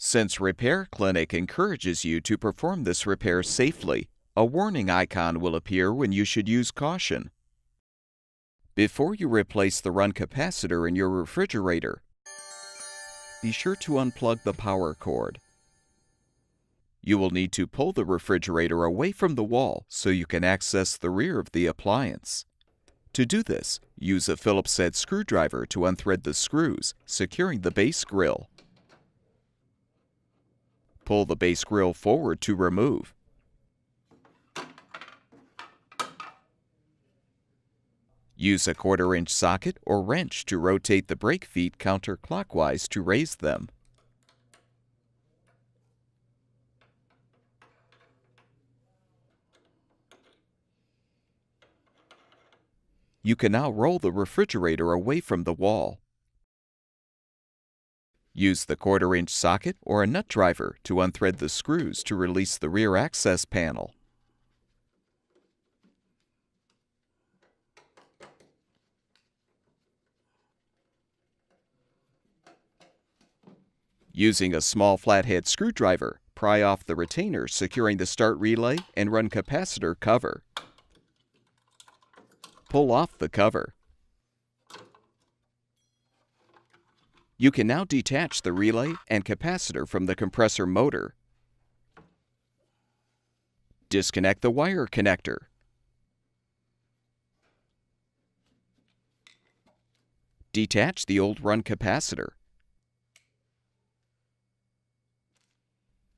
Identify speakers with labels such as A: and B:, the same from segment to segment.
A: Since Repair Clinic encourages you to perform this repair safely, a warning icon will appear when you should use caution. Before you replace the run capacitor in your refrigerator, be sure to unplug the power cord. You will need to pull the refrigerator away from the wall so you can access the rear of the appliance. To do this, use a Phillips head screwdriver to unthread the screws, securing the base grill. Pull the base grill forward to remove. Use a 1/4-inch socket or wrench to rotate the brake feet counterclockwise to raise them. You can now roll the refrigerator away from the wall. Use the 1/4-inch socket or a nut driver to unthread the screws to release the rear access panel. Using a small flathead screwdriver, pry off the retainer securing the start relay and run capacitor cover. Pull off the cover. You can now detach the relay and capacitor from the compressor motor. Disconnect the wire connector. Detach the old run capacitor.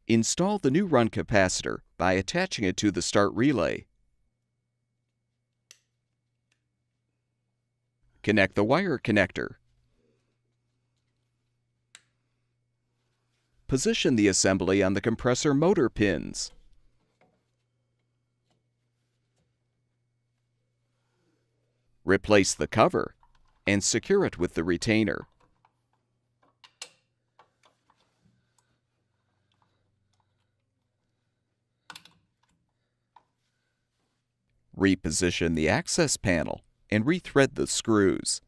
A: Install the new run capacitor by attaching it to the start relay. Connect the wire connector. Position the assembly on the compressor motor pins. Replace the cover and secure it with the retainer. Reposition the access panel and rethread the screws.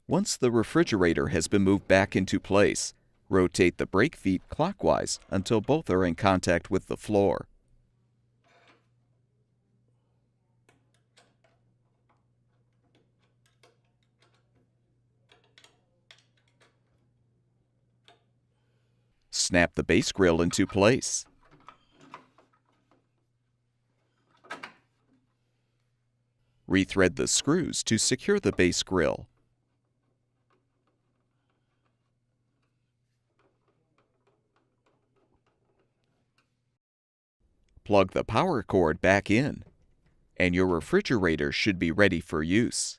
A: Once the refrigerator has been moved back into place, rotate the brake feet clockwise until both are in contact with the floor. Snap the base grill into place. Rethread the screws to secure the base grill. Plug the power cord back in, and your refrigerator should be ready for use.